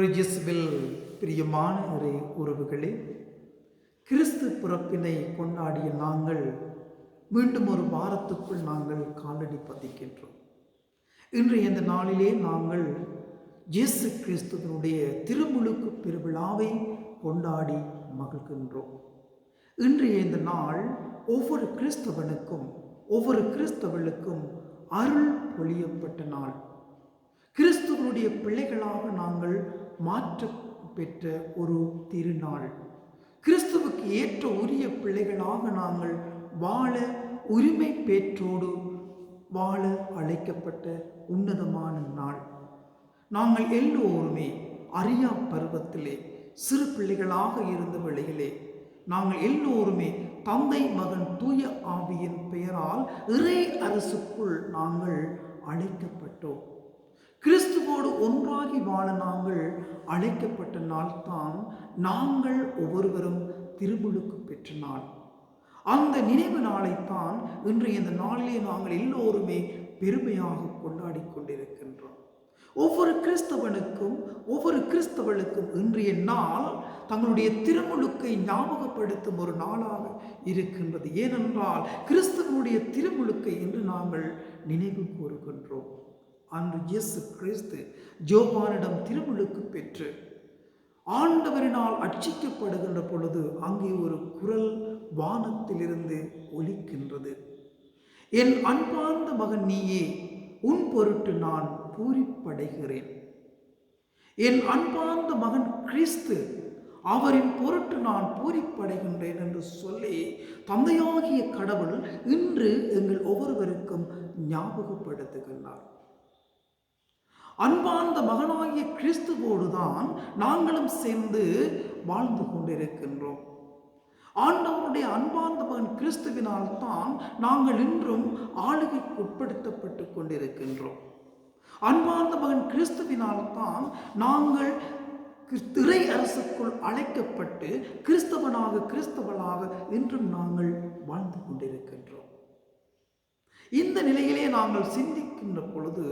இயேசுவில் பிரியமான இறை உறவுகளே, கிறிஸ்து பிறப்பினை கொண்டாடிய நாங்கள் மீண்டும் ஒரு வாரத்துக்குள் நாங்கள் காலடி பதிக்கின்றோம். இன்றைய இந்த நாளிலே நாங்கள் இயேசு கிறிஸ்துவனுடைய திருமுழுக்கு பெருவிழாவை கொண்டாடி மகிழ்கின்றோம். இன்றைய இந்த நாள் ஒவ்வொரு கிறிஸ்தவனுக்கும் ஒவ்வொரு கிறிஸ்தவர்களுக்கும் அருள் பொழியப்பட்ட நாள். கிறிஸ்துவனுடைய பிள்ளைகளாக நாங்கள் மாற்ற பெற்ற ஒரு திருநாள். கிறிஸ்துவுக்கு ஏற்ற உரிய பிள்ளைகளாக நாங்கள் வாழ உரிமை பெற்றோடு வாழ அழைக்கப்பட்ட உன்னதமான நாள். நாங்கள் எல்லோருமே அறியா பருவத்திலே சிறு பிள்ளைகளாக இருந்த வேளையிலே நாங்கள் எல்லோருமே தந்தை மகன் தூய ஆவியின் பெயரால் இறை அரசுக்குள் நாங்கள் அழைக்கப்பட்டோம். கிறிஸ்துவோடு ஒன்றாகி வாழ நாங்கள் அழைக்கப்பட்ட நாள்தான் நாங்கள் ஒவ்வொருவரும் திருமுழுக்கு பெற்ற நாள். அந்த நினைவு நாளைத்தான் இன்றைய இந்த நாளிலே நாங்கள் எல்லோருமே பெருமையாக கொண்டாடி கொண்டிருக்கின்றோம். ஒவ்வொரு கிறிஸ்தவனுக்கும் ஒவ்வொரு கிறிஸ்தவனுக்கும் இன்றைய நாள் தங்களுடைய திருமுழுக்கை ஞாபகப்படுத்தும் ஒரு நாளாக இருக்கின்றது. ஏனென்றால் கிறிஸ்தவனுடைய திருமுழுக்கை இன்று நாங்கள் நினைவு கூறுகின்றோம். அன்று இயேசு கிறிஸ்து யோவானிடம் திருமுழுக்கு பெற்று ஆண்டவரினால் அர்ச்சிக்கப்படுகின்ற பொழுது அங்கே ஒரு குரல் வானத்திலிருந்து ஒலிக்கின்றது. என் அன்பார்ந்த மகன் நீயே, உன் பொருட்டு நான் பூரிப்படைகிறேன். என் அன்பார்ந்த மகன் கிறிஸ்து, அவரின் பொருட்டு நான் பூரிப்படைகின்றேன் என்று சொல்லி தந்தையாகிய கடவுள் இன்று எங்கள் ஒவ்வொருவருக்கும் ஞாபகப்படுத்துகின்றார். அன்பார்ந்த மகனாகிய கிறிஸ்துவோடுதான் நாங்களும் சேர்ந்து வாழ்ந்து கொண்டிருக்கின்றோம். ஆண்டவருடைய அன்பார்ந்த மகன் கிறிஸ்துவினால் தான் நாங்கள் இன்றும் ஆளுகைக்கு உட்படுத்தப்பட்டு கொண்டிருக்கின்றோம். அன்பார்ந்த மகன் கிறிஸ்துவினால் தான் நாங்கள் இறை அரசுக்குள் அழைக்கப்பட்டு கிறிஸ்தவனாக இன்றும் நாங்கள் வாழ்ந்து கொண்டிருக்கின்றோம். இந்த நிலையிலே நாங்கள் சிந்திக்கின்ற பொழுது,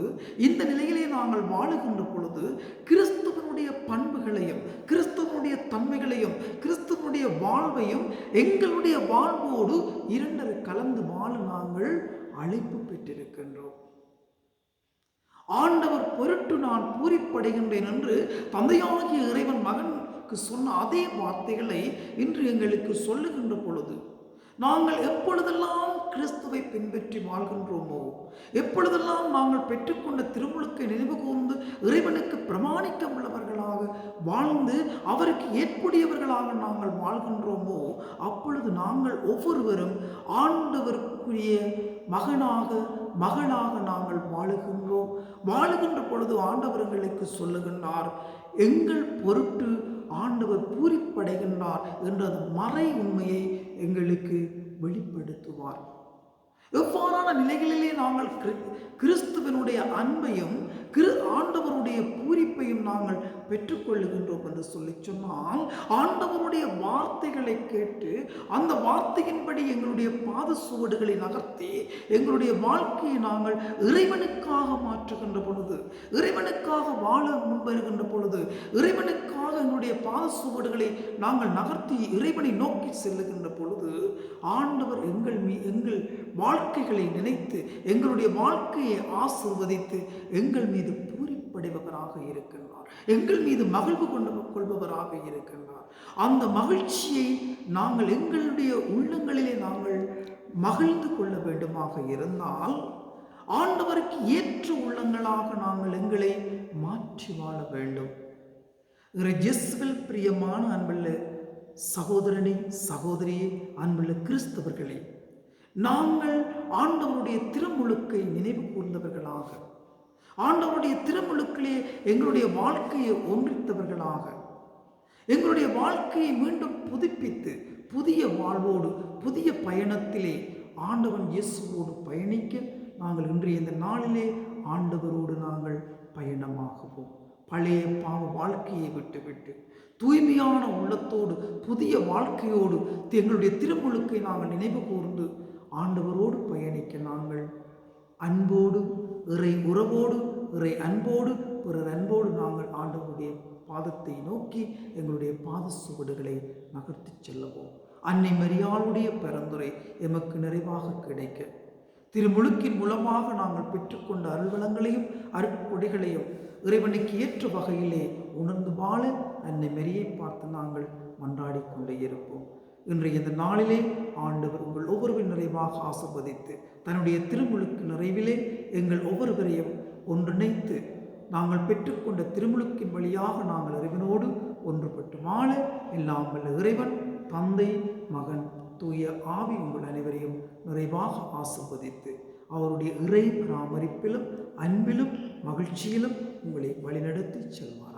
இந்த நிலையிலே நாங்கள் வாழுகின்ற பொழுது கிறிஸ்துவனுடைய பண்புகளையும் கிறிஸ்துவனுடைய தன்மைகளையும் கிறிஸ்துவனுடைய வாழ்வையும் எங்களுடைய வாழ்வோடு இரண்டரை கலந்து வாழ நாங்கள் அழைப்பு பெற்றிருக்கின்றோம். ஆண்டவர் பொருட்டு நான் பூரிப்படைகின்றேன் என்று தந்தையாகிய இறைவன் மகனுக்கு சொன்ன அதே வார்த்தைகளை இன்று எங்களுக்கு சொல்லுகின்ற பொழுது நாங்கள் எப்பொழுதெல்லாம் கிறிஸ்துவை பின்பற்றி வாழ்கின்றோமோ, எப்பொழுதெல்லாம் நாங்கள் பெற்றுக்கொண்ட திருமுழுக்கை நினைவு கூர்ந்து இறைவனுக்கு பிரமாணிக்க உள்ளவர்களாக வாழ்ந்து அவருக்கு ஏற்புடையவர்களாக நாங்கள் வாழ்கின்றோமோ, அப்பொழுது நாங்கள் ஒவ்வொருவரும் ஆண்டவருக்குரிய மகளாக நாங்கள் வாழுகின்ற பொழுது ஆண்டவர் எங்களுக்கு சொல்லுகின்றார், எங்கள் பொருட்டு ஆண்டவர் பூரிப்படைகின்றார் என்ற மறை உண்மையை எங்களுக்கு வெளிப்படுத்துவார். எவ்வாறான நிலைகளிலே நாங்கள் கிறிஸ்துவனுடைய அன்பையும் ஆண்டவருடைய பூரிப்பையும் நாங்கள் பெற்றுக்கொள்ளுகின்றோம் என்று சொல்லி சொன்னால், ஆண்டவருடைய வார்த்தைகளை கேட்டு அந்த வார்த்தையின்படி எங்களுடைய பாத சுவடுகளை நகர்த்தி எங்களுடைய வாழ்க்கையை நாங்கள் இறைவனுக்காக மாற்றுகின்ற பொழுது, இறைவனுக்காக வாழ முன்வருகின்ற பொழுது, இறைவனுக்காக எங்களுடைய பாத சுவடுகளை நாங்கள் நகர்த்தி இறைவனை நோக்கி செல்லுகின்ற பொழுது ஆண்டவர் எங்கள் வாழ்க்கைகளை நினைத்து எங்களுடைய வாழ்க்கையை ஆசீர்வதித்து எங்கள் மீது பூரிப்படைபவராக இருக்கின்றார், எங்கள் மீது மகிழ்வு கொள்பவராக இருக்கின்றார். அந்த மகிழ்ச்சியை நாங்கள் எங்களுடைய உள்ளங்களிலே நாங்கள் மகிழ்ந்து கொள்ள வேண்டுமாக இருந்தால் ஆண்டவருக்கு ஏற்ற உள்ளங்களாக நாங்கள் எங்களை மாற்றி வாழ வேண்டும். இயேசுவில் பிரியமான அன்புள்ள சகோதரனே, சகோதரியே, அன்புள்ள கிறிஸ்தவர்களே, நாங்கள் ஆண்டவருடைய திருமுழுக்கை நினைவு கூர்ந்தவர்களாக, ஆண்டவருடைய திருமுழுக்கிலே எங்களுடைய வாழ்க்கையை ஒன்றித்தவர்களாக, எங்களுடைய வாழ்க்கையை மீண்டும் புதுப்பித்து புதிய வாழ்வோடு புதிய பயணத்திலே ஆண்டவன் இயேசுவோடு பயணிக்க நாங்கள் இன்றைய இந்த நாளிலே ஆண்டவரோடு நாங்கள் பயணமாகுவோம். பழைய பாவ வாழ்க்கையை விட்டுவிட்டு தூய்மையான உள்ளத்தோடு புதிய வாழ்க்கையோடு எங்களுடைய திருமுழுக்கை நாங்கள் நினைவு கூர்ந்து ஆண்டவரோடு பயணிக்க நாங்கள் அன்போடு இறை உறவோடு இறை அன்போடு பிறர் அன்போடு நாங்கள் ஆண்டவருடைய பாதத்தை நோக்கி எங்களுடைய பாத சுவடுகளை நகர்த்தி செல்லவும் அன்னை மரியாளுடைய பரிந்துரை எமக்கு நிறைவாக கிடைக்க திருமுழுக்கின் மூலமாக நாங்கள் பெற்றுக்கொண்ட அருள்வளங்களையும் அருட்கொடைகளையும் இறைவனுக்கு ஏற்ற வகையிலே உணர்ந்து வாழ அன்னை மரியை பார்த்து நாங்கள் மன்றாடி கொண்டே இருப்போம். இன்றைய இந்த நாளிலே ஆண்டவர் உங்கள் ஒவ்வொருவரும் நிறைவாக ஆசீர்வதித்து தன்னுடைய திருமுழுக்கு நிறைவிலே எங்கள் ஒவ்வொருவரையும் ஒன்றிணைத்து நாங்கள் பெற்றுக்கொண்ட திருமுழுக்கின் வழியாக நாங்கள் இறைவனோடு ஒன்றுபட்டு வாழ எல்லாம் வல்ல இறைவன் தந்தை மகன் தூய ஆவி உங்கள் அனைவரையும் நிறைவாக ஆசீர்வதித்து அவருடைய இறை பராமரிப்பிலும் அன்பிலும் மகிழ்ச்சியிலும் உங்களை வழிநடத்தி செல்வார்.